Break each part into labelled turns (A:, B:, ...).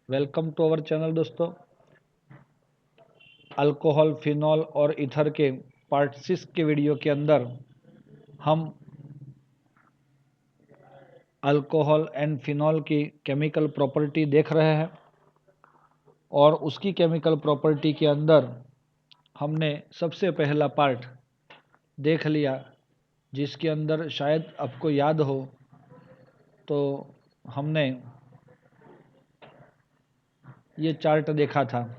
A: Welcome to our channel दोस्तों। Alcohol, phenol और ether के पार्ट 6 के वीडियो के अंदर हम अल्कोहल एंड फिनॉल की केमिकल प्रॉपर्टी देख रहे हैं और उसकी केमिकल प्रॉपर्टी के अंदर हमने सबसे पहला पार्ट देख लिया, जिसके अंदर शायद आपको याद हो तो हमने ये चार्ट देखा था।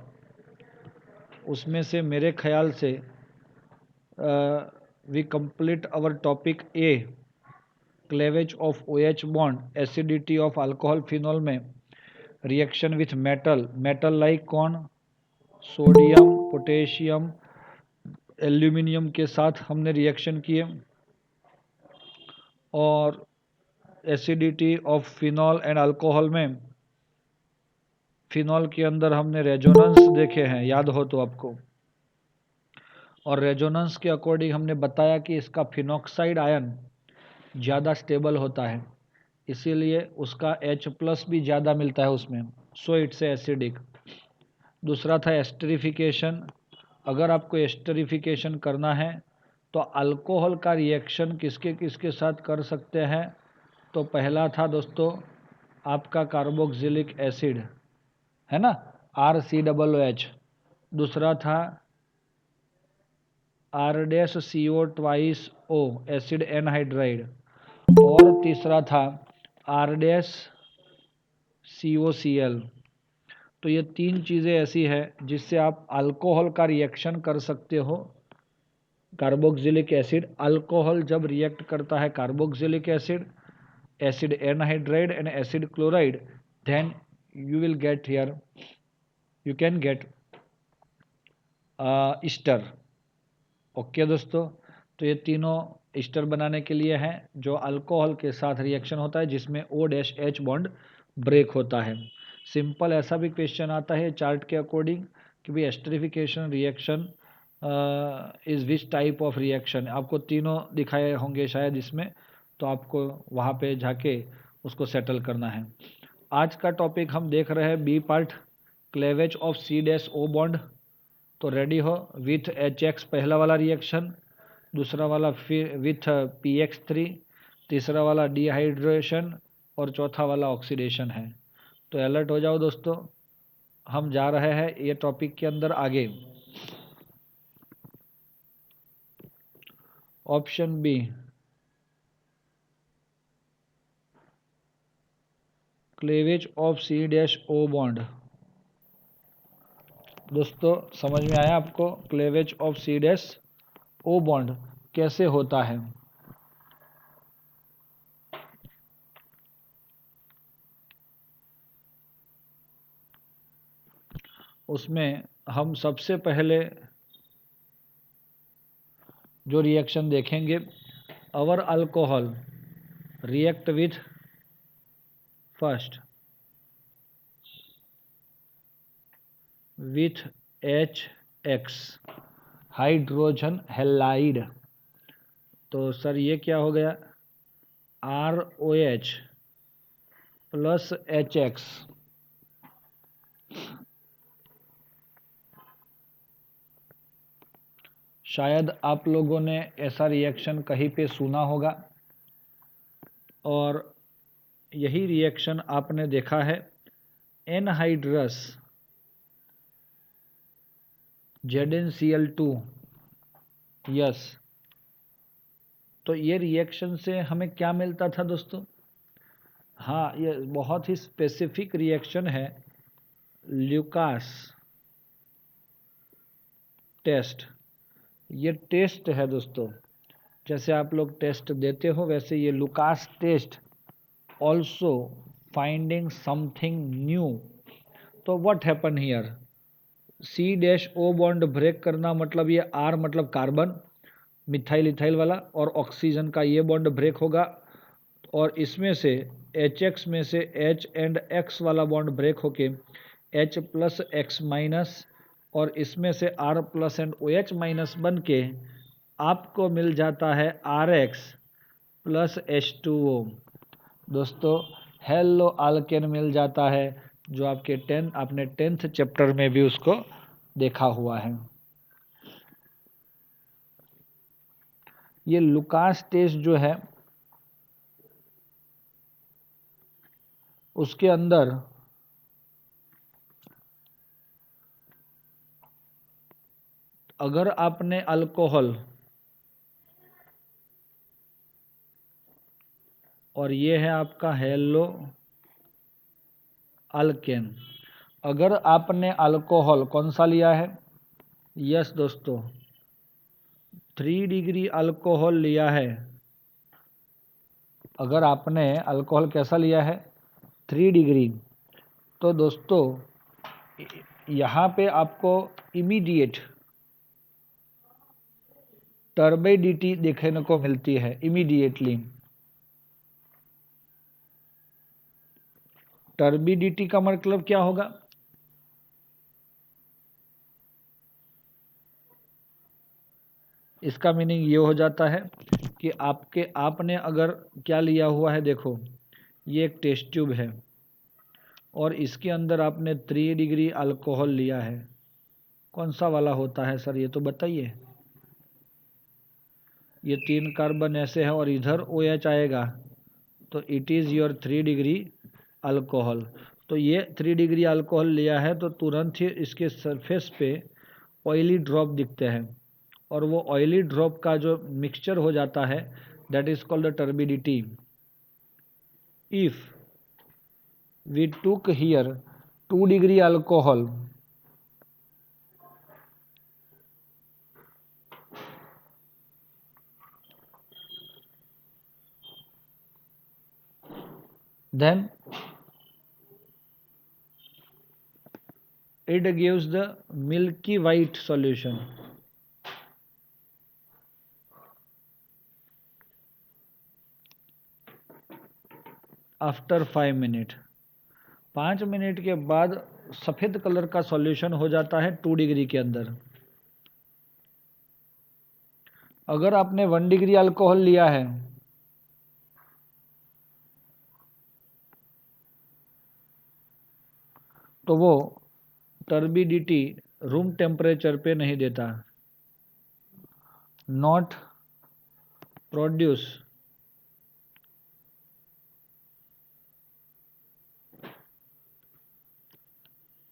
A: उसमें से मेरे ख्याल से we complete our topic A, cleavage of OH bond, acidity of alcohol phenol में रिएक्शन विथ मेटल लाइक कौन, सोडियम, पोटेशियम, एल्यूमिनियम के साथ हमने रिएक्शन किए। और acidity of phenol and alcohol में फिनॉल के अंदर हमने रेजोनेंस देखे हैं, याद हो तो आपको। और रेजोनेंस के अकॉर्डिंग हमने बताया कि इसका फिनॉक्साइड आयन ज़्यादा स्टेबल होता है, इसीलिए उसका H+ भी ज़्यादा मिलता है उसमें, सो इट्स एसिडिक। दूसरा था एस्टरिफिकेशन। अगर आपको एस्टरिफिकेशन करना है तो अल्कोहल का रिएक्शन किसके किसके साथ कर सकते हैं, तो पहला था दोस्तों आपका कार्बोक्सिलिक एसिड, है ना, RCOOH। दूसरा था R-CO2O, एसिड एनहाइड्राइड। और तीसरा था R-COCl। तो ये तीन चीज़ें ऐसी है जिससे आप अल्कोहल का रिएक्शन कर सकते हो। कार्बोक्सिलिक एसिड, अल्कोहल जब रिएक्ट करता है carboxylic acid, acid anhydride and acid chloride, then you will get here, you can get Easter. Okay दोस्तों, तो ये तीनों ईस्टर बनाने के लिए हैं जो अल्कोहल के साथ रिएक्शन होता है जिसमें OH बॉन्ड ब्रेक होता है। सिंपल ऐसा भी क्वेश्चन आता है चार्ट के अकॉर्डिंग कि भाई esterification reaction is which type of reaction, आपको तीनों दिखाए होंगे शायद इसमें, तो आपको वहाँ पे जाके उसको सेटल करना है। आज का टॉपिक हम देख रहे हैं B part, cleavage of C-O bond. तो रेडी हो विथ HX पहला वाला रिएक्शन, दूसरा वाला फिर विथ PX3, तीसरा वाला डिहाइड्रेशन और चौथा वाला ऑक्सीडेशन है। तो अलर्ट हो जाओ दोस्तों, हम जा रहे हैं ये टॉपिक के अंदर आगे। Option B, cleavage of C-O bond. दोस्तों समझ में आया आपको क्लेवेज ऑफ C-O बॉन्ड कैसे होता है? उसमें हम सबसे पहले जो रिएक्शन देखेंगे, our alcohol react with first with HX, hydrogen halide. तो सर ये क्या हो गया, ROH प्लस HX। शायद आप लोगों ने ऐसा रिएक्शन कहीं पे सुना होगा और यही रिएक्शन आपने देखा है एनहाइड्रस ZnCl2। यस, तो ये रिएक्शन से हमें क्या मिलता था दोस्तों? हाँ, ये बहुत ही स्पेसिफिक रिएक्शन है, ल्यूकास टेस्ट। ये टेस्ट है दोस्तों, जैसे आप लोग टेस्ट देते हो वैसे ये Lucas test also finding something new. तो what happen here, C-O bond break करना मतलब ये R मतलब कार्बन, मिथाइल इथाइल वाला, और ऑक्सीजन का ये बॉन्ड ब्रेक होगा और इसमें से HX में से H एंड X वाला बॉन्ड ब्रेक होके H+X- और इसमें से R+ एंड OH- बन के आपको मिल जाता है RX प्लस H2O। दोस्तों हेलो अल्केन मिल जाता है जो आपने 10th चैप्टर में भी उसको देखा हुआ है। ये लुकास टेस्ट जो है उसके अंदर अगर आपने अल्कोहल और ये है आपका हेलो अल्केन, अगर आपने अल्कोहल कौन सा लिया है, यस दोस्तों 3 डिग्री अल्कोहल लिया है, अगर आपने अल्कोहल कैसा लिया है 3 डिग्री, तो दोस्तों यहाँ पे आपको इमीडिएट टर्बिडिटी देखने को मिलती है। इमीडिएटली टर्बिडिटी का मतलब क्या होगा, इसका मीनिंग ये हो जाता है कि आपने अगर क्या लिया हुआ है, देखो ये एक टेस्ट ट्यूब है और इसके अंदर आपने 3 डिग्री अल्कोहल लिया है, कौन सा वाला होता है सर ये तो बताइए। ये 3 कार्बन ऐसे है और इधर OH आएगा, तो it is your 3 degree alcohol. तो ये 3 डिग्री अल्कोहल लिया है तो तुरंत ही इसके सरफेस पे ऑयली ड्रॉप दिखते हैं और वो ऑयली ड्रॉप का जो मिक्सचर हो जाता है that is called the turbidity. If we took here 2 degree alcohol, then it gives the milky white solution. After 5 minute, 5 minute के बाद सफ़ेद कलर का सॉल्यूशन हो जाता है 2 डिग्री के अंदर। अगर आपने 1 डिग्री अल्कोहल लिया है तो वो टर्बिडिटी रूम टेम्परेचर पे नहीं देता, not produce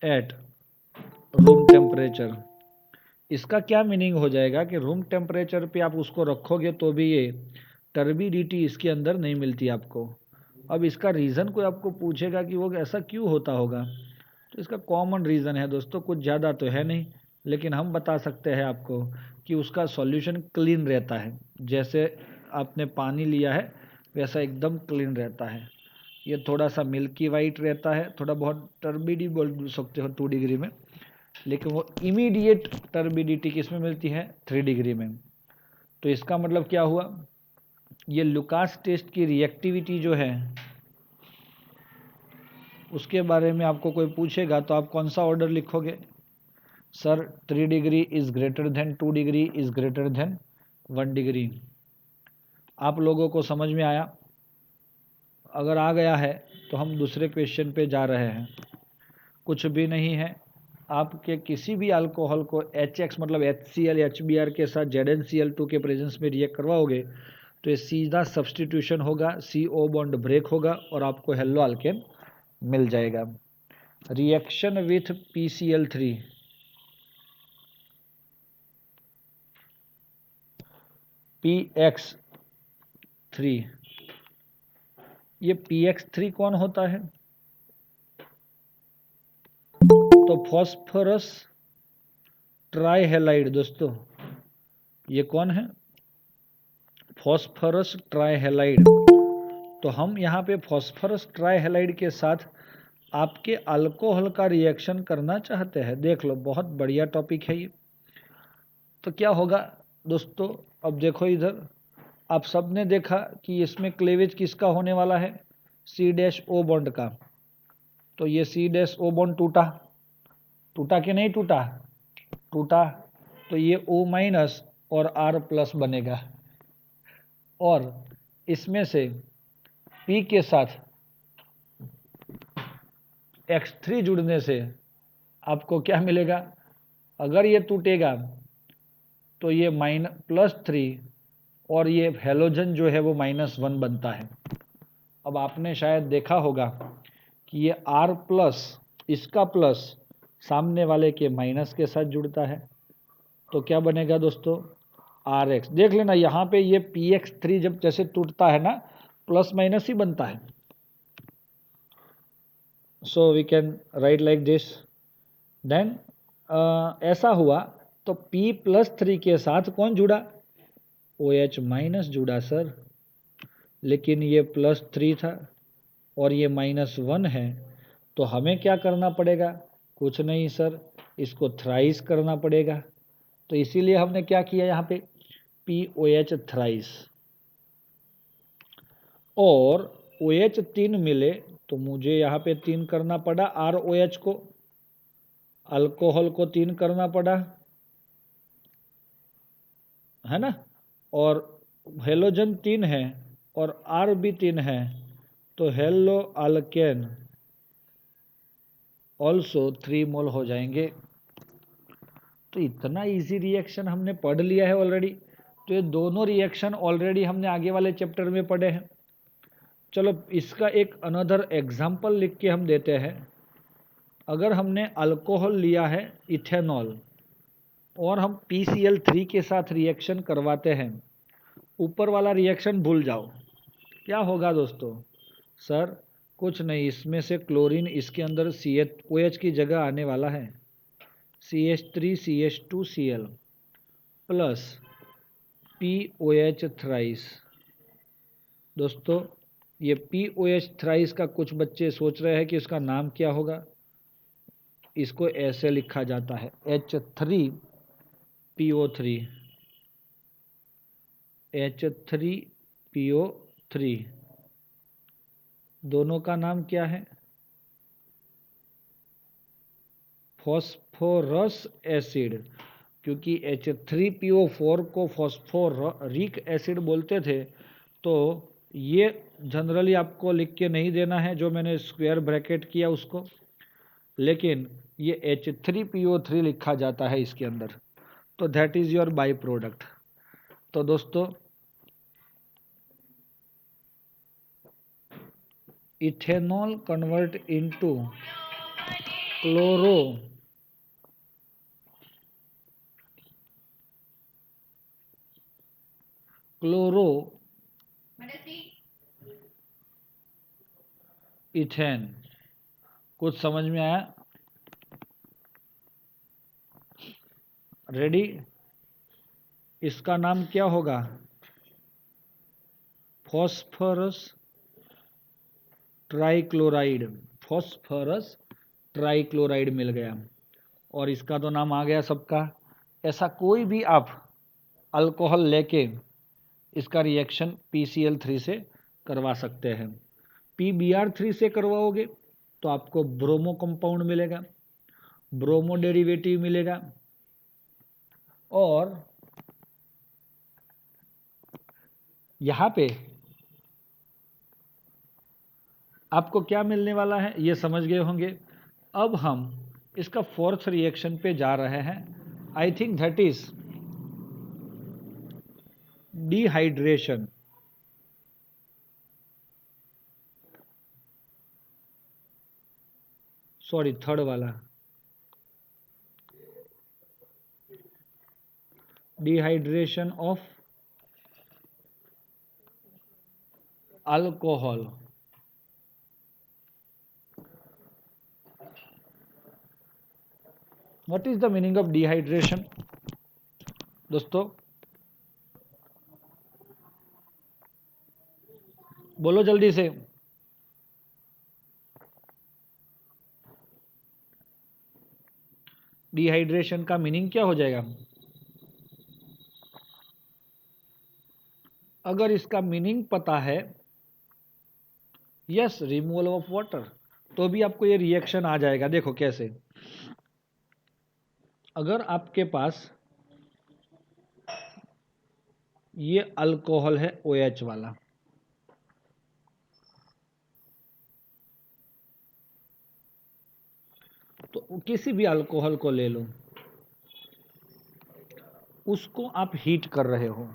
A: at room temperature. इसका क्या मीनिंग हो जाएगा कि रूम टेम्परेचर पे आप उसको रखोगे तो भी ये टर्बिडिटी इसके अंदर नहीं मिलती आपको। अब इसका रीज़न कोई आपको पूछेगा कि वो ऐसा क्यों होता होगा, तो इसका कॉमन रीज़न है दोस्तों, कुछ ज़्यादा तो है नहीं, लेकिन हम बता सकते हैं आपको कि उसका सॉल्यूशन क्लीन रहता है। जैसे आपने पानी लिया है वैसा एकदम क्लीन रहता है। ये थोड़ा सा मिल्की वाइट रहता है, थोड़ा बहुत टर्बिडी बोल सकते हो 2 डिग्री में, लेकिन वो इमीडिएट टर्बिडिटी किस में मिलती है 3 डिग्री में। तो इसका मतलब क्या हुआ, ये लुकास टेस्ट की रिएक्टिविटी जो है उसके बारे में आपको कोई पूछेगा तो आप कौन सा ऑर्डर लिखोगे, sir 3 degree is greater than 2 degree is greater than 1 degree. आप लोगों को समझ में आया? अगर आ गया है तो हम दूसरे क्वेश्चन पे जा रहे हैं। कुछ भी नहीं है, आपके किसी भी अल्कोहल को HX मतलब HCl HBr के साथ ZnCl2 के प्रेजेंस में रिएक्ट करवाओगे तो ये सीधा सब्सटीट्यूशन होगा, CO बॉन्ड ब्रेक होगा और आपको हेलो अल्केन मिल जाएगा। रिएक्शन विथ PCl3, PX3, ये PX3 कौन होता है, तो फॉस्फोरस ट्राइहेलाइड। दोस्तों ये कौन है, फॉस्फोरस ट्राइहेलाइड। तो हम यहाँ पे फॉस्फोरस ट्राइहेलाइड के साथ आपके अल्कोहल का रिएक्शन करना चाहते हैं। देख लो बहुत बढ़िया टॉपिक है ये। तो क्या होगा दोस्तों, अब देखो इधर आप सब ने देखा कि इसमें क्लेवेज किसका होने वाला है, C-O बॉन्ड का। तो ये C-O बॉन्ड टूटा, टूटा कि नहीं टूटा, टूटा, तो ये O- और R+ बनेगा और इसमें से P के साथ X3 जुड़ने से आपको क्या मिलेगा, अगर ये टूटेगा तो ये +3 और ये हेलोजन जो है वो -1 बनता है। अब आपने शायद देखा होगा कि ये R+ इसका प्लस सामने वाले के माइनस के साथ जुड़ता है, तो क्या बनेगा दोस्तों, RX। देख लेना यहाँ पे ये PX3 जब जैसे टूटता है ना, प्लस माइनस ही बनता है। So we can write like this. Then ऐसा हुआ तो P+3 के साथ कौन जुड़ा, OH- जुड़ा सर, लेकिन ये +3 था और ये -1 है, तो हमें क्या करना पड़ेगा, कुछ नहीं सर, इसको थ्राइस करना पड़ेगा। तो इसीलिए हमने क्या किया यहाँ पे, POH थ्राइस, और OH 3 मिले तो मुझे यहाँ पे 3 करना पड़ा, ROH को, अल्कोहल को 3 करना पड़ा, है ना, और हेलोजन 3 है और R भी 3 है, तो हेलो अल्केन ऑल्सो 3 मोल हो जाएंगे। तो इतना इजी रिएक्शन हमने पढ़ लिया है ऑलरेडी। तो ये दोनों रिएक्शन ऑलरेडी हमने आगे वाले चैप्टर में पढ़े हैं। चलो इसका एक अनदर एग्जाम्पल लिख के हम देते हैं। अगर हमने अल्कोहल लिया है इथेनॉल और हम PCl3 के साथ रिएक्शन करवाते हैं, ऊपर वाला रिएक्शन भूल जाओ, क्या होगा दोस्तों, सर कुछ नहीं, इसमें से क्लोरीन इसके अंदर OH की जगह आने वाला है, CH3CH2Cl प्लस POH थ्राइस। दोस्तों ये POH थ्राइस का कुछ बच्चे सोच रहे हैं कि इसका नाम क्या होगा, इसको ऐसे लिखा जाता है H3PO3, H3PO3, दोनों का नाम क्या है, फॉस्फोरस एसिड, क्योंकि H3PO4 को फॉस्फोरिक एसिड बोलते थे। तो ये जनरली आपको लिख के नहीं देना है जो मैंने स्क्वायर ब्रैकेट किया उसको, लेकिन ये H3PO3 लिखा जाता है इसके अंदर, तो that is your by product. तो दोस्तों ethanol convert into chloro ethane, कुछ समझ में आया, रेडी, इसका नाम क्या होगा, फॉस्फोरस ट्राइक्लोराइड, फॉस्फोरस ट्राइक्लोराइड मिल गया, और इसका तो नाम आ गया सबका। ऐसा कोई भी आप अल्कोहल लेके इसका रिएक्शन PCl3 से करवा सकते हैं। PBr3 से करवाओगे तो आपको ब्रोमो कंपाउंड मिलेगा, ब्रोमो डेरिवेटिव मिलेगा, और यहाँ पे आपको क्या मिलने वाला है ये समझ गए होंगे। अब हम इसका फोर्थ रिएक्शन पे जा रहे हैं, I think that is dehydration. Sorry, third वाला, dehydration of alcohol. What is the meaning of dehydration दोस्तों, बोलो जल्दी से। डिहाइड्रेशन का मीनिंग क्या हो जाएगा, अगर इसका मीनिंग पता है, यस रिमूवल ऑफ वाटर, तो भी आपको ये रिएक्शन आ जाएगा। देखो कैसे, अगर आपके पास ये अल्कोहल है OH वाला, तो किसी भी अल्कोहल को ले लो, उसको आप हीट कर रहे हो,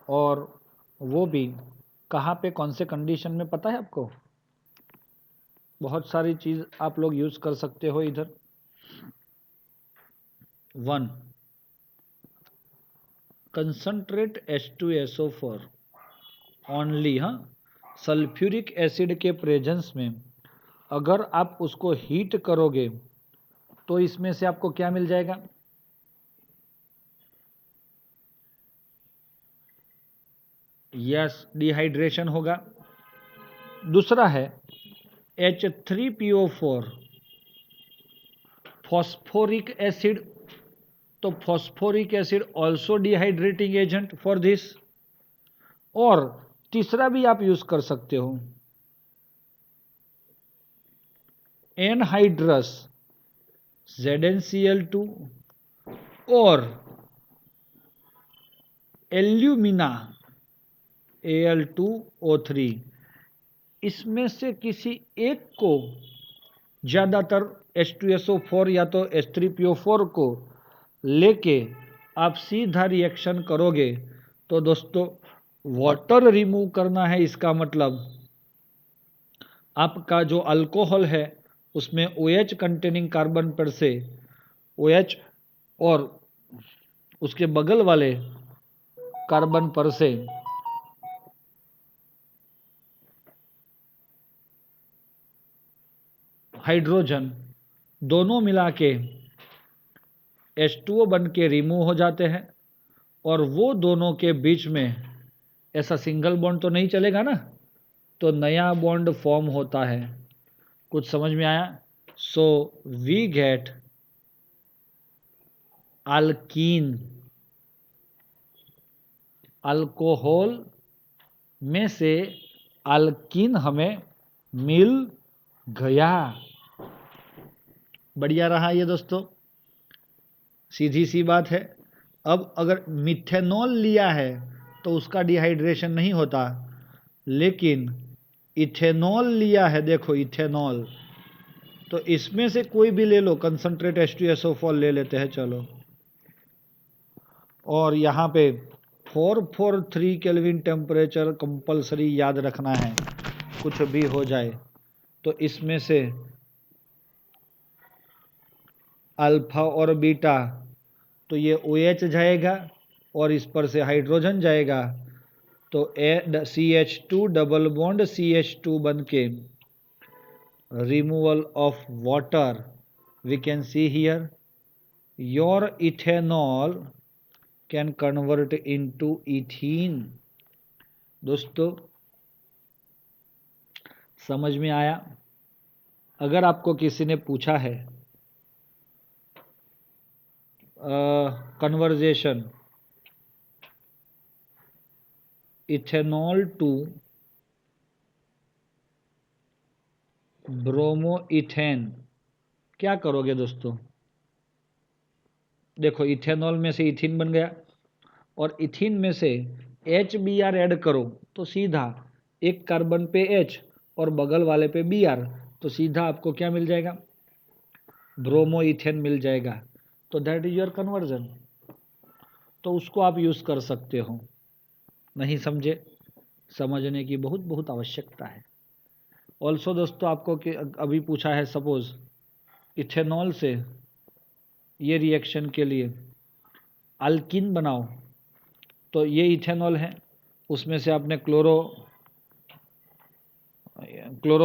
A: और वो भी कहाँ पे, कौन से कंडीशन में, पता है आपको? बहुत सारी चीज़ आप लोग यूज़ कर सकते हो इधर। 1, कंसंट्रेट H2SO4 ओनली, हाँ, सल्फ्यूरिक एसिड के प्रेजेंस में अगर आप उसको हीट करोगे तो इसमें से आपको क्या मिल जाएगा? यस, डिहाइड्रेशन होगा। दूसरा है H3PO4, फॉस्फोरिक एसिड, तो phosphoric acid also dehydrating agent for this. और तीसरा भी आप यूज कर सकते हो, एनहाइड्रस ZnCl2 और एल्यूमिना Al2O3, इसमें से किसी एक को, ज़्यादातर H2SO4 या तो H3PO4 को लेके आप सीधा रिएक्शन करोगे तो दोस्तों वाटर रिमूव करना है। इसका मतलब आपका जो अल्कोहल है उसमें OH कंटेनिंग कार्बन पर से OH और उसके बगल वाले कार्बन पर से हाइड्रोजन दोनों मिला के H2O बन के रिमूव हो जाते हैं, और वो दोनों के बीच में ऐसा सिंगल बॉन्ड तो नहीं चलेगा ना, तो नया बॉन्ड फॉर्म होता है। कुछ समझ में आया? So we get alkene. Alcohol में से अल्कीन हमें मिल गया। बढ़िया रहा ये दोस्तों, सीधी सी बात है। अब अगर मिथेनॉल लिया है तो उसका डिहाइड्रेशन नहीं होता, लेकिन इथेनॉल लिया है, देखो इथेनॉल, तो इसमें से कोई भी ले लो, कंसंट्रेट H2SO4 ले लेते हैं चलो, और यहाँ पे 443 केल्विन टेम्परेचर कंपलसरी याद रखना है, कुछ भी हो जाए। तो इसमें से अल्फा और बीटा, तो ये OH जाएगा और इस पर से हाइड्रोजन जाएगा, तो CH2 डबल बॉन्ड CH2 बन के removal of water, we can see here your ethanol can convert into ethene। दोस्तों समझ में आया? अगर आपको किसी ने पूछा है conversation ethanol to bromo ethane, क्या करोगे दोस्तों? देखो इथेनॉल में से इथिन बन गया, और इथिन में से HBr ऐड करो तो सीधा एक कार्बन पे H और बगल वाले पे Br, तो सीधा आपको क्या मिल जाएगा? ब्रोमो इथेन मिल जाएगा। तो दैट इज योर कन्वर्जन। तो उसको आप यूज कर सकते हो। नहीं समझे? समझने की बहुत बहुत आवश्यकता है। ऑल्सो दोस्तों आपको अभी पूछा है, सपोज इथेनॉल से ये रिएक्शन के लिए अल्किन बनाओ, तो ये इथेनॉल है, उसमें से आपने क्लोरो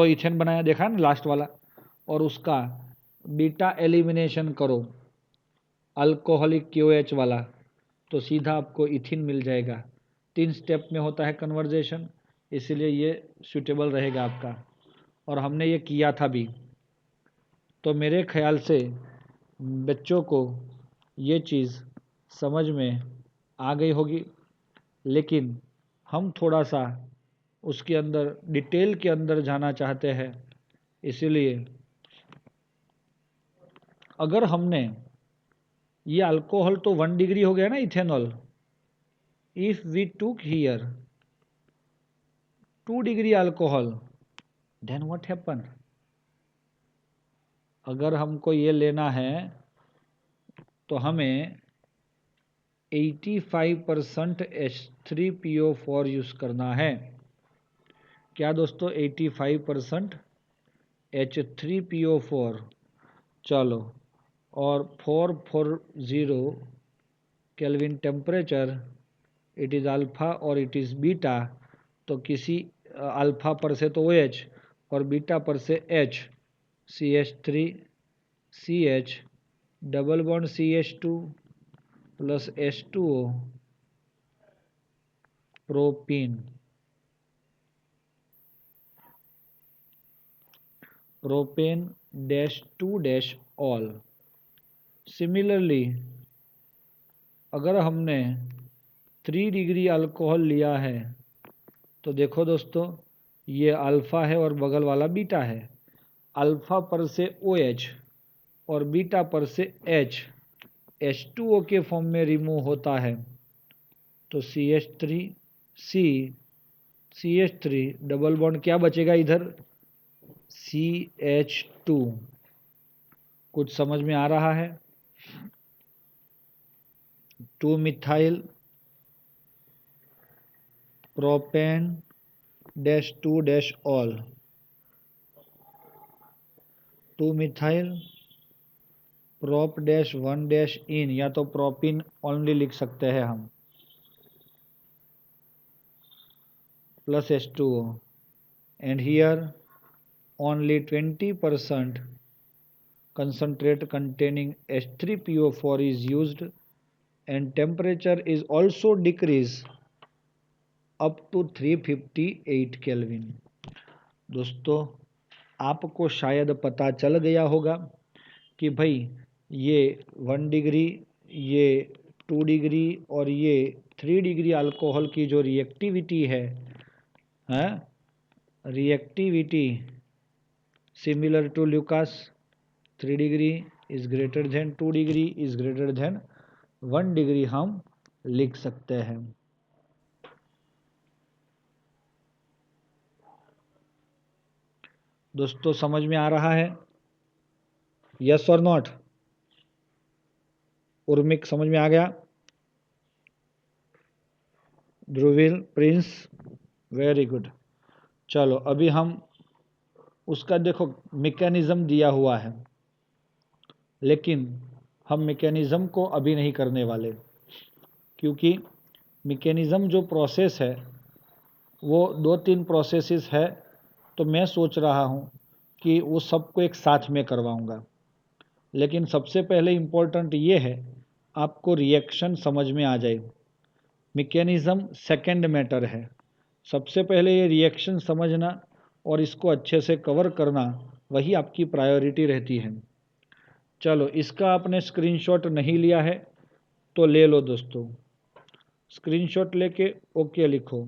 A: इथेन बनाया, देखा ना लास्ट वाला, और उसका बीटा एलिमिनेशन करो अल्कोहलिक QH वाला, तो सीधा आपको इथिन मिल जाएगा। 3 स्टेप में होता है कन्वर्जेशन, इसीलिए ये सूटेबल रहेगा आपका, और हमने ये किया था भी। तो मेरे ख्याल से बच्चों को ये चीज़ समझ में आ गई होगी, लेकिन हम थोड़ा सा उसके अंदर डिटेल के अंदर जाना चाहते हैं। इसीलिए अगर हमने ये अल्कोहल तो 1 डिग्री हो गया ना ethanol, if we took here 2 degree alcohol, then what happen? अगर हमको ये लेना है तो हमें 85% H3PO4 यूज़ करना है। क्या दोस्तों? 85% H3PO4। चलो, और 440 kelvin temperature, it is alpha और इट इज़ बीटा। तो किसी अल्फ़ा पर से तो OH और बीटा पर से H, CH3 CH double bond CH2 plus H2O, propene. Propane -2 all. Similarly अगर हमने 3 डिग्री अल्कोहल लिया है तो देखो दोस्तों, ये अल्फ़ा है और बगल वाला बीटा है। अल्फ़ा पर से OH और बीटा पर से H H2O के फॉर्म में रिमूव होता है। तो CH3 C CH3 double bond क्या बचेगा इधर? CH2। कुछ समझ में आ रहा है? 2 methyl propane -2 all. 2 methyl prop -1 इन, या तो प्रोपिन ओनली लिख सकते हैं हम, plus H2O। And here only 20% concentrate containing H3PO4 is used and temperature is also decreased up to 358 kelvin. दोस्तों, आपको शायद पता चल गया होगा कि भाई ये 1 डिग्री, ये 2 डिग्री और ये 3 डिग्री अल्कोहल की जो रिएक्टिविटी है, reactivity similar to Lucas, 3 degree is greater than 2 degree is greater than 1 degree हम लिख सकते हैं। दोस्तों, समझ में आ रहा है? यस और नॉट? उर्मिक समझ में आ गया? Dhruvil, Prince, very good. चलो, अभी हम उसका देखो मैकेनिज्म दिया हुआ है, लेकिन हम मैकेनिज्म को अभी नहीं करने वाले, क्योंकि मैकेनिज्म जो प्रोसेस है वो 2-3 प्रोसेसेस है। तो मैं सोच रहा हूँ कि वो सबको एक साथ में करवाऊँगा। लेकिन सबसे पहले इम्पोर्टेंट ये है आपको रिएक्शन समझ में आ जाए। मैकेनिज्म सेकंड मैटर है। सबसे पहले ये रिएक्शन समझना और इसको अच्छे से कवर करना, वही आपकी प्रायोरिटी रहती है। चलो, इसका आपने स्क्रीनशॉट नहीं लिया है तो ले लो दोस्तों। स्क्रीनशॉट लेके ओके लिखो।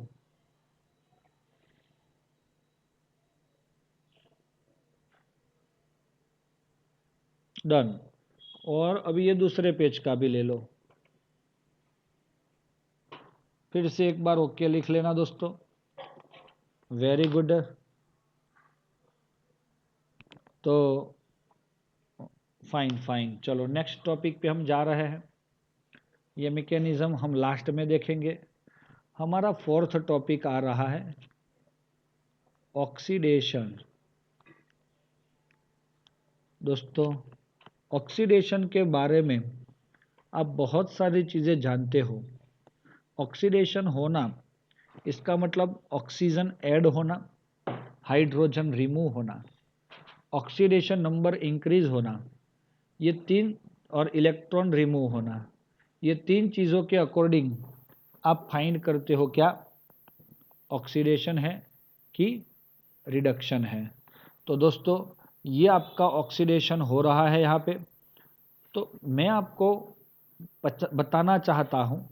A: डन। और अभी ये दूसरे पेज का भी ले लो। फिर से एक बार ओके लिख लेना दोस्तों। Very good. तो फाइन फाइन, चलो नेक्स्ट टॉपिक पे हम जा रहे हैं। ये मैकेनिज्म हम लास्ट में देखेंगे। हमारा 4th टॉपिक आ रहा है ऑक्सीडेशन। दोस्तों, ऑक्सीडेशन के बारे में आप बहुत सारी चीज़ें जानते हो। ऑक्सीडेशन होना, इसका मतलब ऑक्सीजन ऐड होना, हाइड्रोजन रिमूव होना, ऑक्सीडेशन नंबर इंक्रीज होना, ये 3, और इलेक्ट्रॉन रिमूव होना, ये 3 चीज़ों के अकॉर्डिंग आप फाइंड करते हो क्या ऑक्सीडेशन है कि रिडक्शन है। तो दोस्तों, ये आपका ऑक्सीडेशन हो रहा है यहाँ पे। तो मैं आपको बताना चाहता हूँ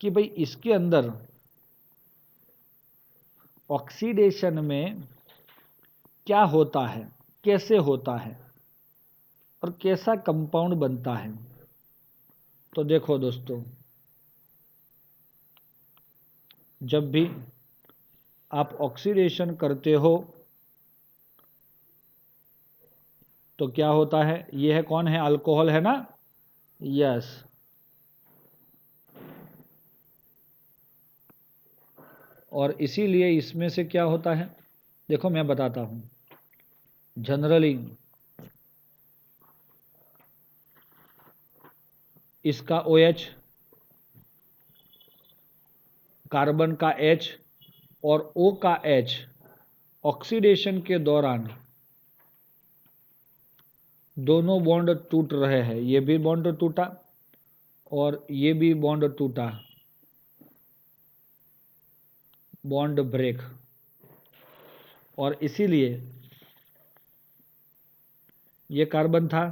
A: कि भाई इसके अंदर ऑक्सीडेशन में क्या होता है, कैसे होता है और कैसा कंपाउंड बनता है। तो देखो दोस्तों, जब भी आप ऑक्सीडेशन करते हो तो क्या होता है, ये है कौन है, अल्कोहल है ना, यस। और इसीलिए इसमें से क्या होता है, देखो मैं बताता हूं। जनरली इसका OH, कार्बन का H और O का H ऑक्सीडेशन के दौरान दोनों बॉन्ड टूट रहे हैं। ये भी बॉन्ड टूटा और ये भी बॉन्ड टूटा, बॉन्ड ब्रेक। और इसीलिए ये कार्बन था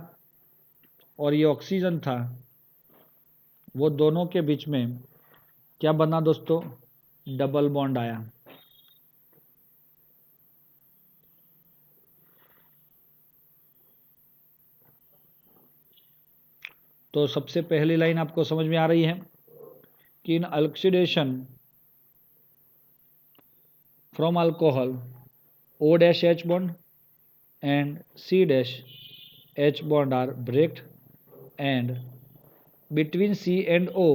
A: और ये ऑक्सीजन था, वो दोनों के बीच में क्या बना दोस्तों, डबल बॉन्ड आया। तो सबसे पहली लाइन आपको समझ में आ रही है कि in oxidation from alcohol O-H bond and C-H bond are breaked, and between C and O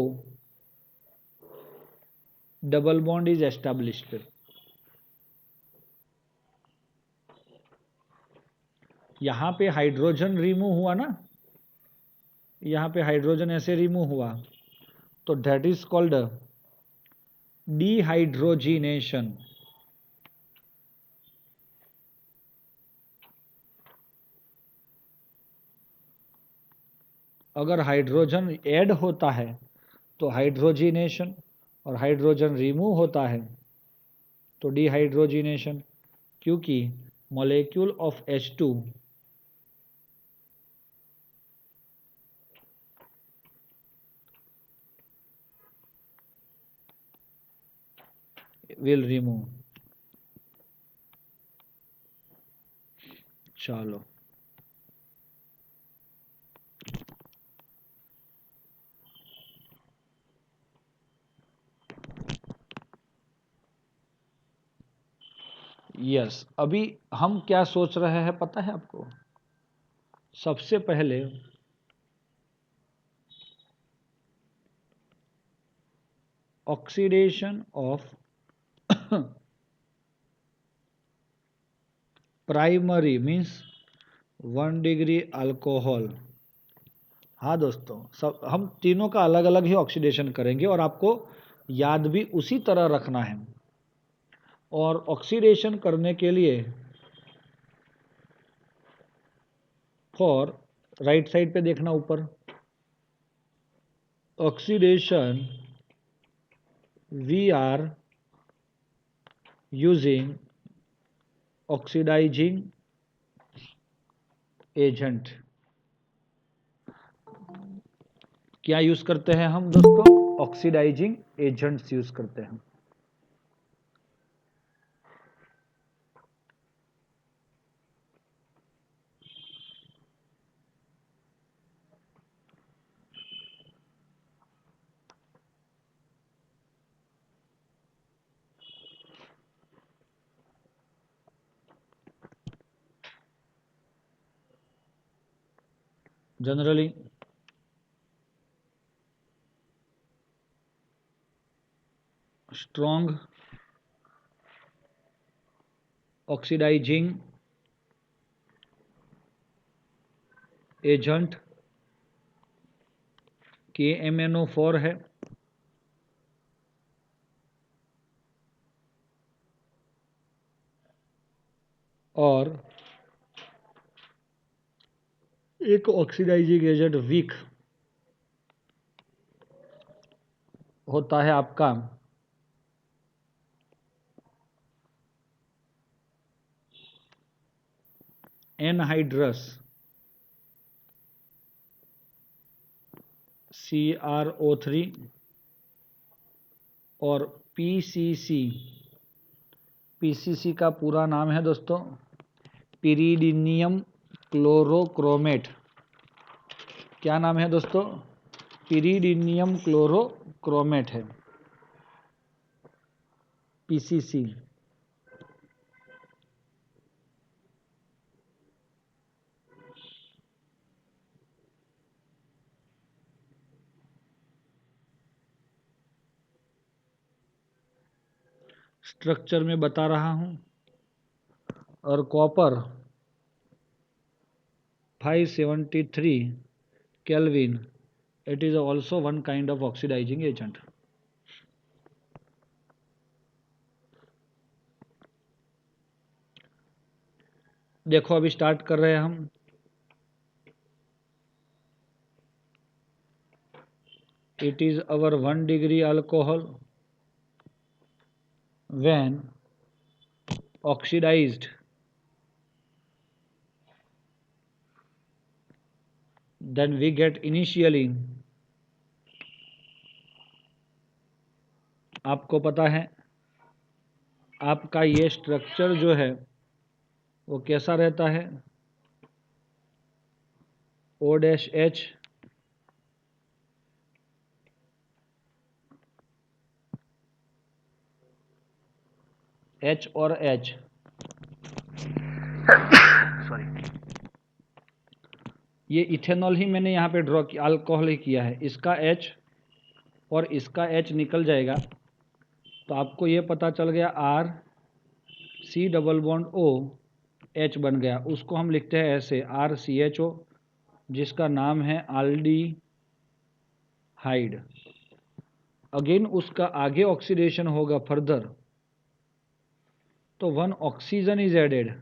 A: double bond is established। यहां पे हाइड्रोजन रिमूव हुआ ना, यहां पे हाइड्रोजन ऐसे रिमूव हुआ, तो दैट इज कॉल्ड डिहाइड्रोजिनेशन। अगर हाइड्रोजन ऐड होता है तो हाइड्रोजिनेशन, और हाइड्रोजन रिमूव होता है तो डिहाइड्रोजिनेशन, क्योंकि molecule of H2 will remove. चलो यस, अभी हम क्या सोच रहे हैं पता है आपको, सबसे पहले oxidation of primary means 1 degree alcohol. हाँ दोस्तों, सब हम तीनों का अलग अलग ही ऑक्सीडेशन करेंगे और आपको याद भी उसी तरह रखना है। और ऑक्सीडेशन करने के लिए फॉर, राइट साइड पे देखना ऊपर, oxidation we are using oxidising agent. क्या यूज करते हैं हम दोस्तों, ऑक्सीडाइजिंग एजेंट्स यूज करते हैं। Generally strong oxidising agent KMnO4 है, और एक ऑक्सीडाइजिंग एजेंट वीक होता है आपका एनहाइड्रस CrO3 और PCC का पूरा नाम है दोस्तों पिरीडिनियम क्लोरोक्रोमेट। क्या नाम है दोस्तों, पिरीडिनियम क्लोरोक्रोमेट है, PCC। स्ट्रक्चर में बता रहा हूँ। और copper 573 kelvin, it is also one kind of oxidising agent. देखो अभी स्टार्ट कर रहे हैं हम। It is our 1 degree alcohol when oxidized, then we get initially, आपको पता है आपका ये स्ट्रक्चर जो है वो कैसा रहता है, OH, H और H, सॉरी, ये इथेनॉल ही मैंने यहाँ पे ड्रॉ किया, अल्कोहल ही किया है। इसका H और इसका H निकल जाएगा तो आपको ये पता चल गया RC double bond O H बन गया। उसको हम लिखते हैं ऐसे RCHO, जिसका नाम है एल्डिहाइड। अगेन उसका आगे ऑक्सीडेशन होगा फर्दर, तो 1 oxygen is added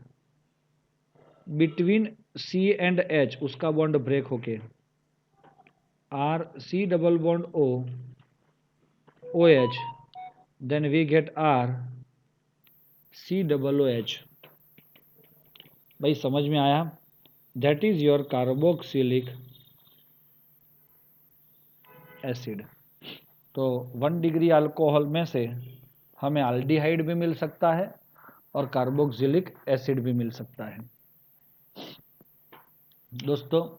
A: between C and H, उसका बॉन्ड ब्रेक होके RC double bond O OH, then we get RC double OH। भाई समझ में आया? That is your carboxylic acid. तो 1 डिग्री अल्कोहल में से हमें एल्डिहाइड भी मिल सकता है और कार्बोक्सिलिक एसिड भी मिल सकता है। दोस्तों,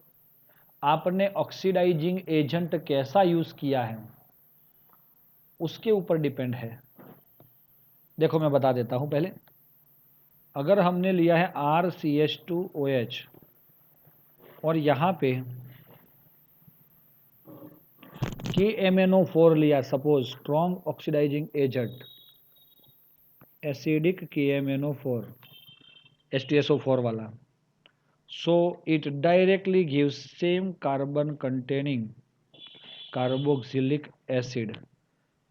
A: आपने ऑक्सीडाइजिंग एजेंट कैसा यूज किया है उसके ऊपर डिपेंड है। देखो मैं बता देता हूं पहले। अगर हमने लिया है RCH2OH और यहां पे KMNO4 लिया, suppose strong oxidising agent, acidic KMNO4 H2SO4 वाला, so it directly gives same carbon containing carboxylic acid।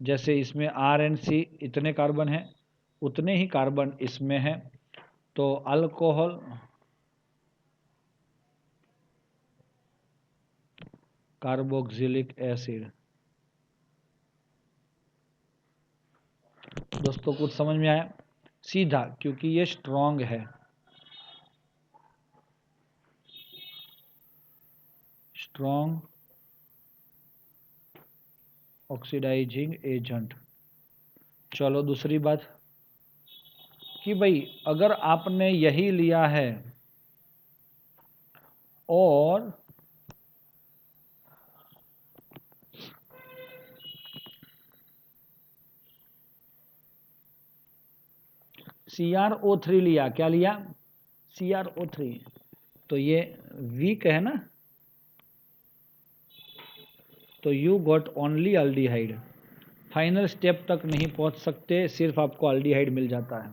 A: जैसे इसमें R एंड C इतने कार्बन हैं, उतने ही कार्बन इसमें हैं, तो अल्कोहल कार्बोक्सिलिक एसिड। दोस्तों कुछ समझ में आया? सीधा, क्योंकि ये स्ट्रॉन्ग है, स्ट्रॉन्ग ऑक्सीडाइजिंग एजेंट। चलो दूसरी बात कि भाई अगर आपने यही लिया है और CrO3 लिया, क्या लिया? CrO3, तो ये वीक है ना, तो you got only aldehyde. Final step तक नहीं पहुंच सकते, सिर्फ आपको एल्डिहाइड मिल जाता है।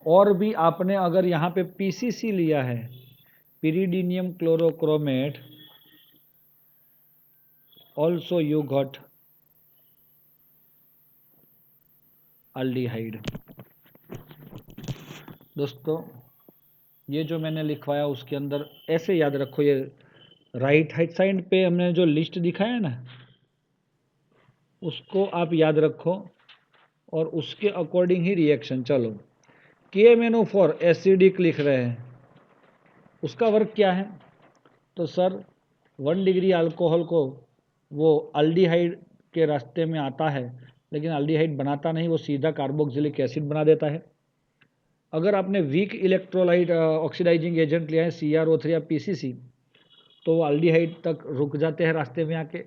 A: और भी आपने अगर यहाँ पे PCC लिया है, pyridinium chlorochromate, also you got aldehyde. दोस्तों ये जो मैंने लिखवाया उसके अंदर ऐसे याद रखो, ये राइट हैंड साइड पे हमने जो लिस्ट दिखाया है ना, उसको आप याद रखो और उसके अकॉर्डिंग ही रिएक्शन। चलो KMNO4 एसिडिक लिख रहे हैं, उसका वर्क क्या है? तो सर 1 डिग्री अल्कोहल को वो एल्डिहाइड के रास्ते में आता है, लेकिन एल्डिहाइड बनाता नहीं, वो सीधा कार्बोक्सिलिक एसिड बना देता है। अगर आपने वीक इलेक्ट्रोलाइट ऑक्सीडाइजिंग एजेंट लिया है CrO3 या PCC, तो वो एल्डिहाइड तक रुक जाते हैं रास्ते में आके।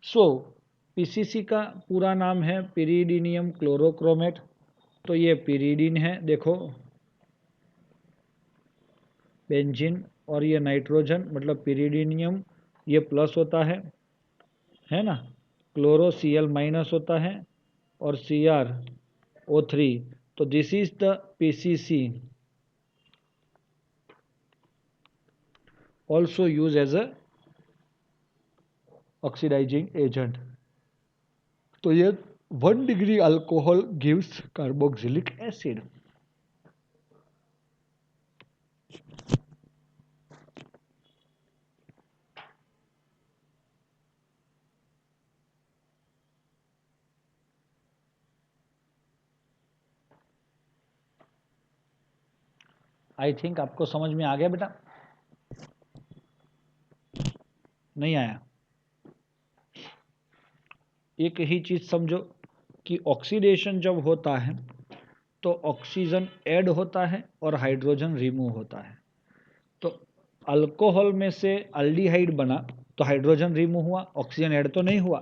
A: सो PCC का पूरा नाम है पिरीडीनियम क्लोरोक्रोमेट, तो ये पिरीडीन है, देखो बेंजीन, और ये नाइट्रोजन मतलब पिरीडीनियम, ये प्लस होता है ना, क्लोरो Cl माइनस होता है, और Cr O3. So this is the PCC, also used as a oxidizing agent. तो ये 1 degree alcohol gives carboxylic acid. I think आपको समझ में आ गया बेटा? नहीं आया? एक ही चीज समझो कि ऑक्सीडेशन जब होता है तो ऑक्सीजन ऐड होता है और हाइड्रोजन रिमूव होता है. तो अल्कोहल में से अल्डिहाइड बना तो हाइड्रोजन रिमूव हुआ, ऑक्सीजन ऐड तो नहीं हुआ,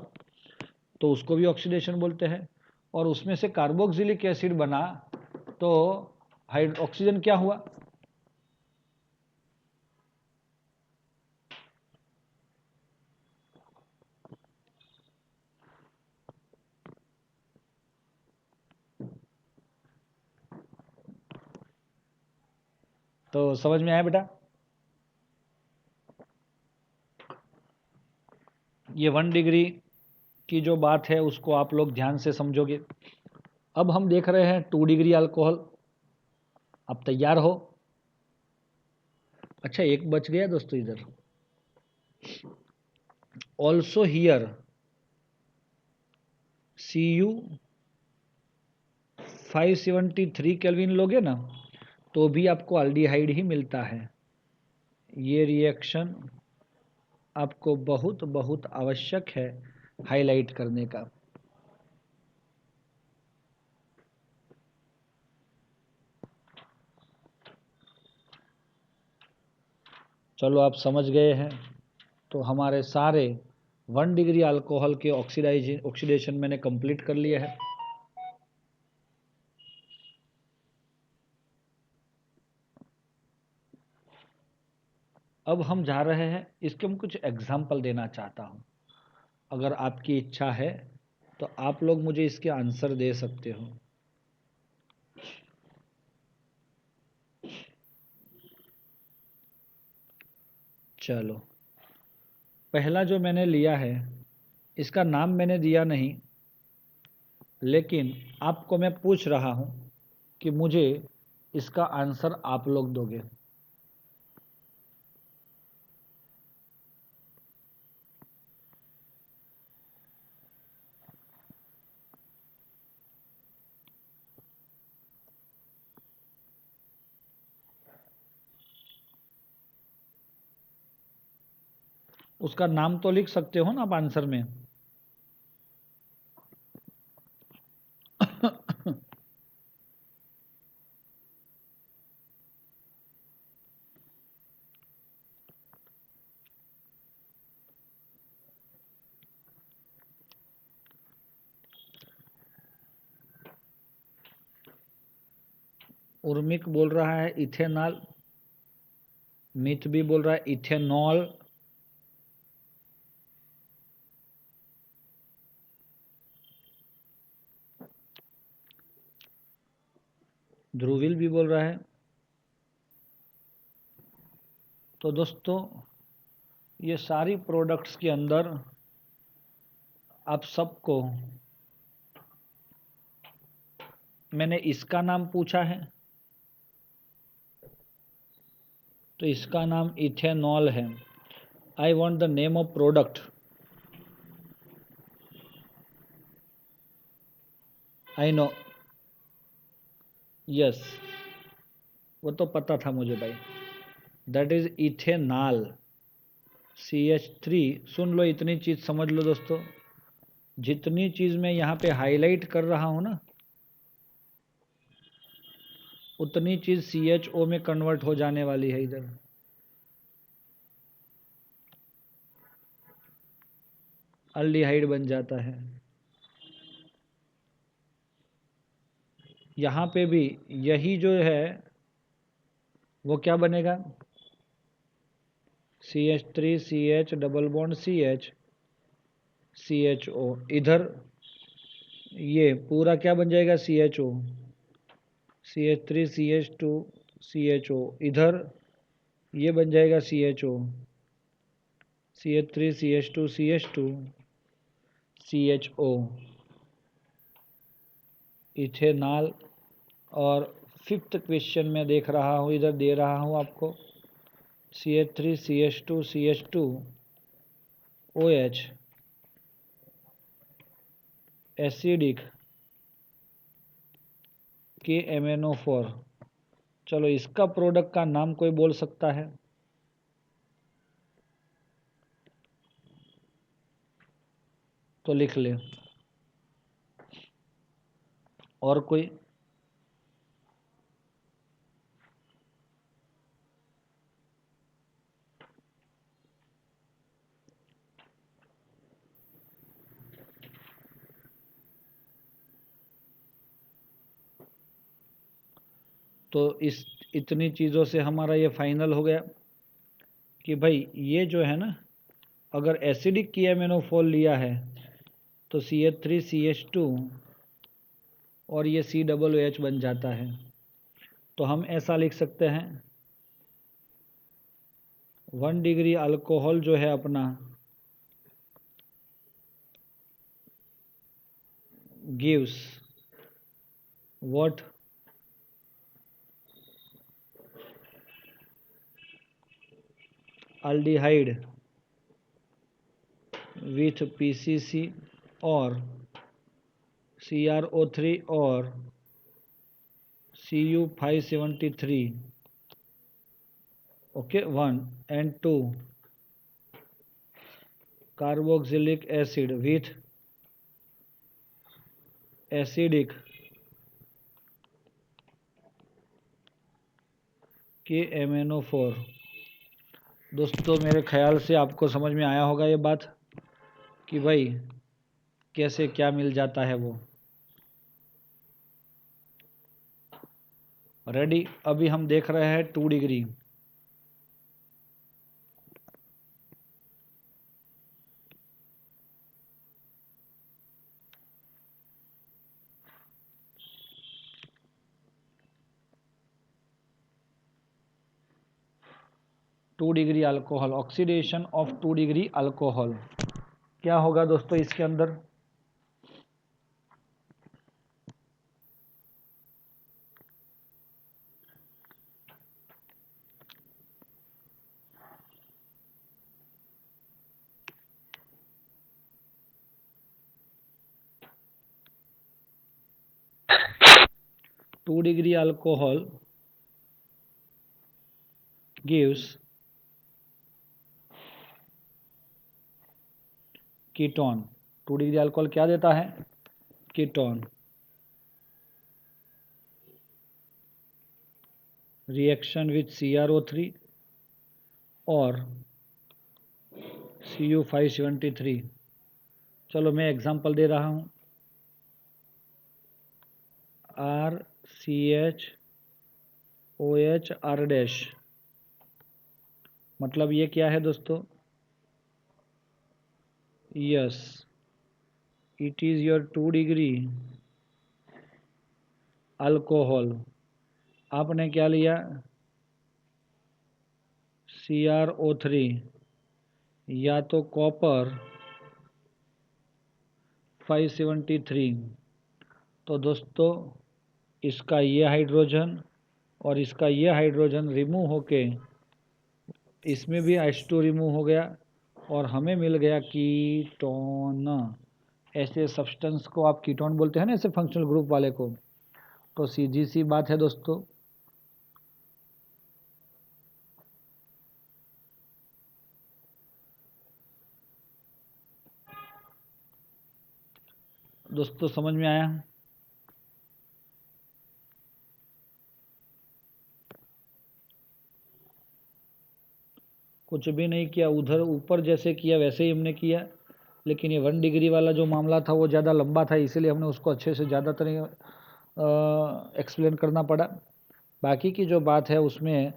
A: तो उसको भी ऑक्सीडेशन बोलते हैं. और उसमें से कार्बोक्सिलिक एसिड बना तो ऑक्सीजन क्या हुआ? तो समझ में आया बेटा? ये 1 डिग्री की जो बात है उसको आप लोग ध्यान से समझोगे. अब हम देख रहे हैं 2 डिग्री अल्कोहल. आप तैयार हो? अच्छा, एक बच गया दोस्तों इधर. ऑल्सो हियर Cu 573 केल्विन लोगे ना तो भी आपको अल्डिहाइड ही मिलता है. ये रिएक्शन आपको बहुत बहुत आवश्यक है हाईलाइट करने का. चलो आप समझ गए हैं. तो हमारे सारे 1 डिग्री अल्कोहल के ऑक्सीडेशन मैंने कंप्लीट कर लिए है. अब हम जा रहे हैं, इसके हम कुछ एग्जाम्पल देना चाहता हूं. अगर आपकी इच्छा है तो आप लोग मुझे इसके आंसर दे सकते हो. चलो, पहला जो मैंने लिया है इसका नाम मैंने दिया नहीं, लेकिन आपको मैं पूछ रहा हूं कि मुझे इसका आंसर आप लोग दोगे. उसका नाम तो लिख सकते हो ना आप आंसर में. उर्मिक बोल रहा है इथेनॉल. मिथ भी बोल रहा है इथेनॉल. ध्रुविल भी बोल रहा है. तो दोस्तों, ये सारी प्रोडक्ट्स के अंदर आप सबको मैंने इसका नाम पूछा है, तो इसका नाम इथेनॉल है. I want the name of product. I know. Yes, वो तो पता था मुझे भाई. That is ethanol. CH3. सुन लो, इतनी चीज समझ लो दोस्तों. जितनी चीज मैं यहाँ पे हाईलाइट कर रहा हूं ना, उतनी चीज CHO में कन्वर्ट हो जाने वाली है इधर. अल्डिहाइड बन जाता है. यहाँ पे भी यही जो है वो क्या बनेगा? CH3 CH double bond CH CHO. इधर ये पूरा क्या बन जाएगा, CHO, CH3 CH2 CHO। इधर ये बन जाएगा CHO, CH3 CH2 CH2 CHO, ethanol. और फिफ्थ क्वेश्चन में देख रहा हूँ, इधर दे रहा हूँ आपको, CH3 CH2 CH2 OH, acidic KMnO4। चलो इसका प्रोडक्ट का नाम कोई बोल सकता है? तो लिख ले। और कोई? तो इस इतनी चीज़ों से हमारा ये फाइनल हो गया कि भाई ये जो है ना, अगर एसिडिक KMnO4 लिया है तो CH3 CH2 और ये COOH बन जाता है। तो हम ऐसा लिख सकते हैं, 1 डिग्री अल्कोहल जो है अपना gives what? aldehyde with PCC or CrO3 or Cu573, okay, 1 and 2 carboxylic acid with acidic KMnO4। दोस्तों मेरे ख्याल से आपको समझ में आया होगा ये बात कि भाई कैसे क्या मिल जाता है वो। रेडी? अभी हम देख रहे हैं 2 degree. Two degree alcohol, oxidation of 2 degree alcohol. क्या होगा दोस्तों इसके अंदर? Two degree alcohol gives ketone. 2 degree alcohol क्या देता है? कीटोन। रिएक्शन विथ CrO3 और Cu573। चलो मैं एग्जांपल दे रहा हूँ, RCHOH R डैश। मतलब ये क्या है दोस्तों? Yes, it is your 2 degree alcohol. आपने क्या लिया? CrO3 या तो कॉपर 573। तो दोस्तों इसका ये हाइड्रोजन और इसका ये हाइड्रोजन रिमूव होके इसमें भी H2 रिमूव हो गया और हमें मिल गया कीटोन। ऐसे सब्सटेंस को आप कीटोन बोलते हैं ना, ऐसे फंक्शनल ग्रुप वाले को। तो सीधी सी बात है दोस्तों, समझ में आया? कुछ भी नहीं किया, उधर ऊपर जैसे किया वैसे ही हमने किया, लेकिन ये 1 डिग्री वाला जो मामला था वो ज़्यादा लंबा था, इसीलिए हमने उसको अच्छे से ज़्यादातर एक्सप्लेन करना पड़ा। बाकी की जो बात है उसमें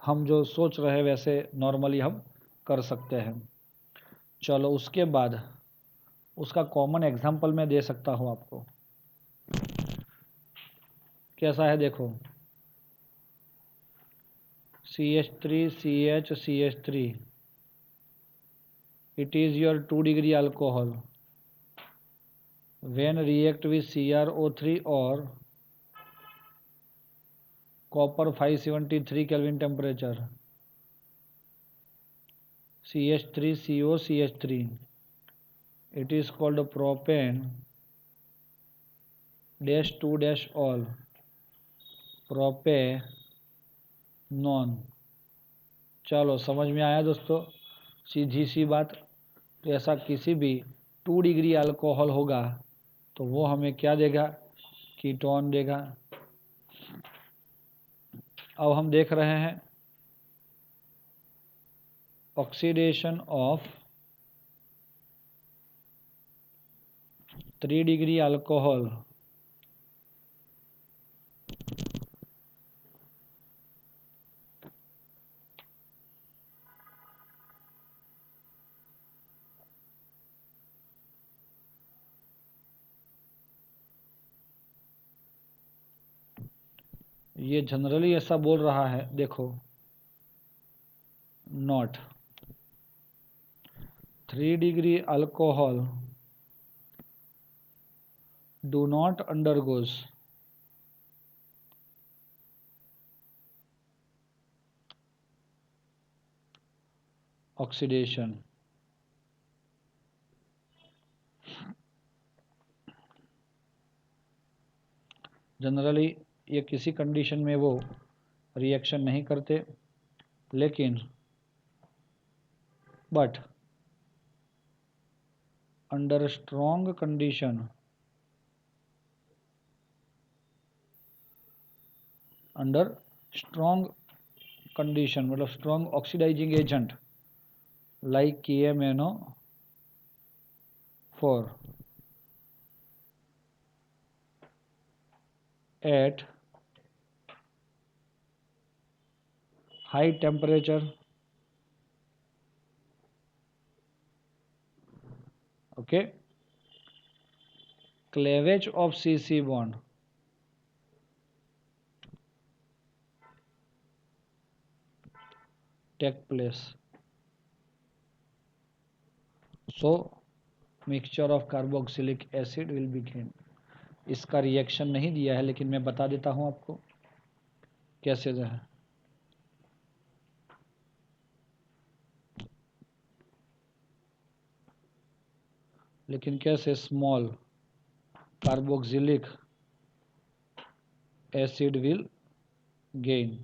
A: हम जो सोच रहे हैं वैसे नॉर्मली हम कर सकते हैं। चलो उसके बाद उसका कॉमन एग्जाम्पल मैं दे सकता हूँ आपको। कैसा है देखो, CH3 CH CH3, it is your 2 degree alcohol when react with CrO3 or copper 573 Kelvin temperature, CH3CO CH3, it is called propane dash 2 dash all propanone. चलो समझ में आया दोस्तों, सीधी सी बात। तो ऐसा किसी भी 2 डिग्री अल्कोहल होगा तो वो हमें क्या देगा, कीटोन देगा। अब हम देख रहे हैं ऑक्सीडेशन ऑफ 3 डिग्री अल्कोहल ये जनरली ऐसा बोल रहा है, देखो, not 3 degree alcohol do not undergoes oxidation. Generally ये किसी कंडीशन में वो रिएक्शन नहीं करते, लेकिन but under strong condition, under strong condition मतलब strong oxidising agent like KMnO4 at high temperature, okay, cleavage of CC bond take place, so mixture of carboxylic acid will be gained। इसका reaction नहीं दिया है लेकिन मैं बता देता हूं आपको कैसे है। लेकिन कैसे, small carboxylic acid will gain.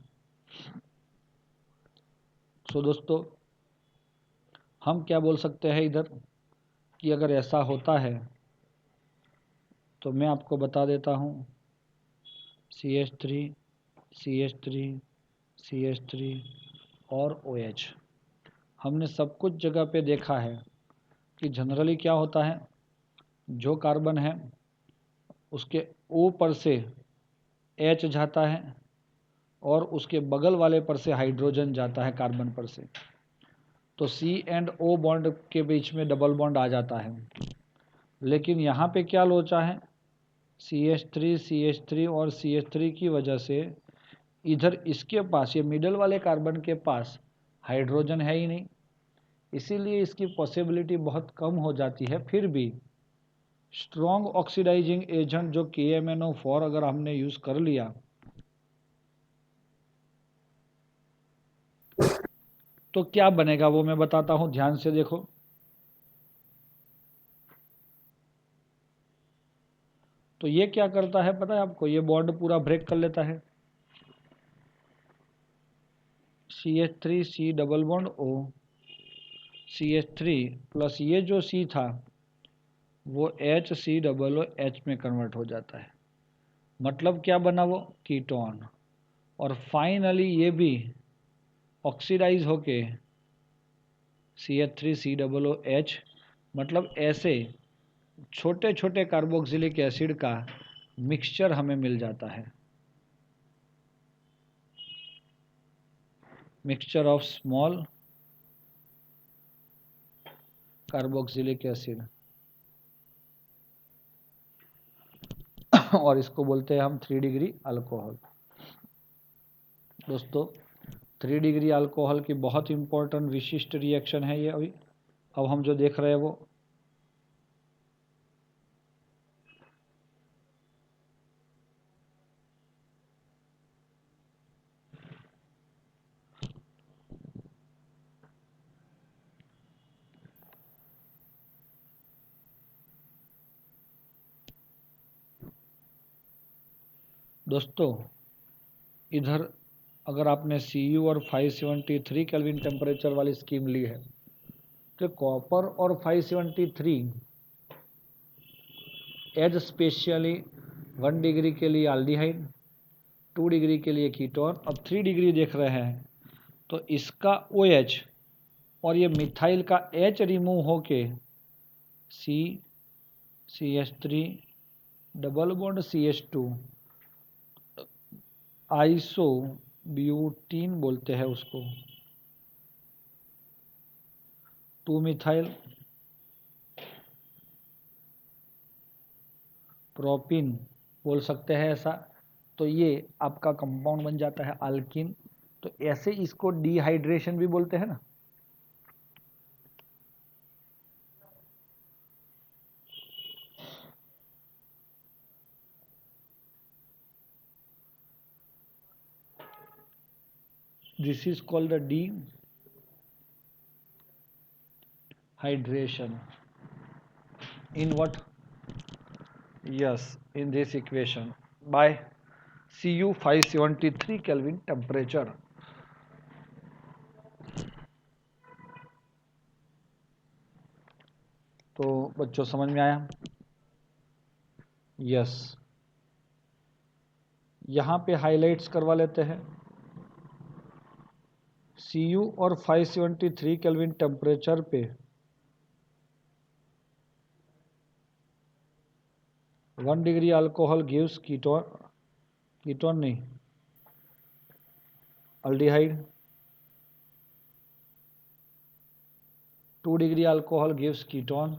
A: So दोस्तों हम क्या बोल सकते हैं इधर कि अगर ऐसा होता है तो मैं आपको बता देता हूं, CH3 CH3 CH3 और OH। हमने सब कुछ जगह पे देखा है कि जनरली क्या होता है, जो कार्बन है उसके O पर से H जाता है और उसके बगल वाले पर से हाइड्रोजन जाता है कार्बन पर से, तो C एंड O बॉन्ड के बीच में डबल बॉन्ड आ जाता है। लेकिन यहाँ पे क्या लोचा है, CH3 CH3 और CH3 की वजह से इधर इसके पास, ये मिडल वाले कार्बन के पास हाइड्रोजन है ही नहीं, इसीलिए इसकी पॉसिबिलिटी बहुत कम हो जाती है। फिर भी स्ट्रॉन्ग ऑक्सीडाइजिंग एजेंट जो KMnO4 अगर हमने यूज कर लिया तो क्या बनेगा वो मैं बताता हूं, ध्यान से देखो। तो ये क्या करता है पता है आपको, ये बॉन्ड पूरा ब्रेक कर लेता है, CH3 C double bond O CH3 plus ये जो C था वो HC डबल O H में कन्वर्ट हो जाता है। मतलब क्या बना वो, कीटोन। और फाइनली ये भी ऑक्सीडाइज होके CH3 C double O H, मतलब ऐसे छोटे छोटे कार्बोक्सिलिक एसिड का मिक्सचर हमें मिल जाता है, mixture of small carboxylic acid. और इसको बोलते हैं हम 3 डिग्री अल्कोहल। दोस्तों 3 डिग्री अल्कोहल की बहुत इंपॉर्टेंट विशिष्ट रिएक्शन है ये। अभी अब हम जो देख रहे हैं वो दोस्तों इधर अगर आपने Cu और 573 केल्विन टेम्परेचर वाली स्कीम ली है तो कॉपर और 573 एज स्पेशली 1 डिग्री के लिए एल्डिहाइड, 2 डिग्री के लिए कीटोन, अब 3 डिग्री देख रहे हैं तो इसका OH और ये मिथाइल का H रिमूव होके CH3 double bond CH2 isobutene बोलते हैं उसको, 2 मिथाइल प्रोपिन बोल सकते हैं ऐसा। तो ये आपका कंपाउंड बन जाता है अल्किन। तो ऐसे इसको डिहाइड्रेशन भी बोलते हैं ना। This is called the dehydration in what? Yes, in this equation by Cu 573 Kelvin temperature। तो बच्चों समझ में आया? यस, यहाँ पे हाइलाइट्स करवा लेते हैं। Cu और 573 केल्विन टेम्परेचर पे 1 डिग्री अल्कोहल गिव्स कीटोन नहीं aldehyde, 2 degree alcohol gives ketone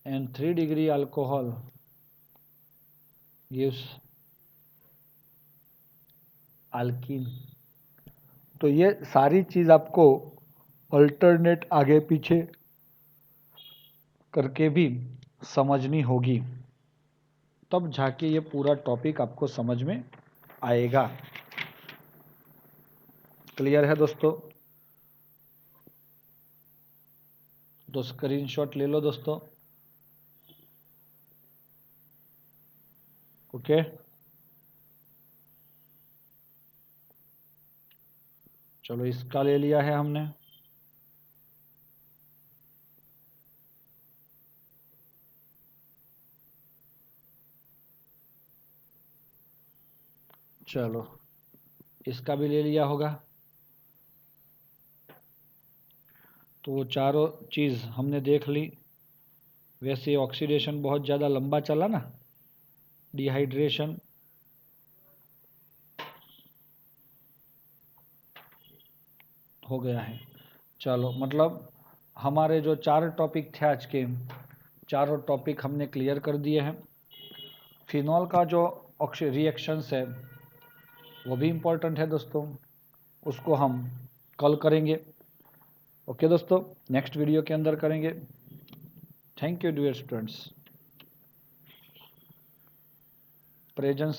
A: and 3 degree alcohol gives alkyne. तो ये सारी चीज आपको अल्टरनेट आगे पीछे करके भी समझनी होगी, तब जाके ये पूरा टॉपिक आपको समझ में आएगा। क्लियर है दोस्तों? तो स्क्रीनशॉट ले लो दोस्तों। ओके, चलो इसका ले लिया है हमने। चलो इसका भी ले लिया होगा। तो वो चारों चीज़ हमने देख ली। वैसे ऑक्सीडेशन बहुत ज़्यादा लंबा चला ना, डिहाइड्रेशन हो गया है। चलो मतलब हमारे जो 4 टॉपिक थे आज के, चारों टॉपिक हमने क्लियर कर दिए हैं। फिनॉल का जो रिएक्शंस है वो भी इम्पोर्टेंट है दोस्तों, उसको हम कल करेंगे। ओके दोस्तों, नेक्स्ट वीडियो के अंदर करेंगे। Thank you dear students. Presence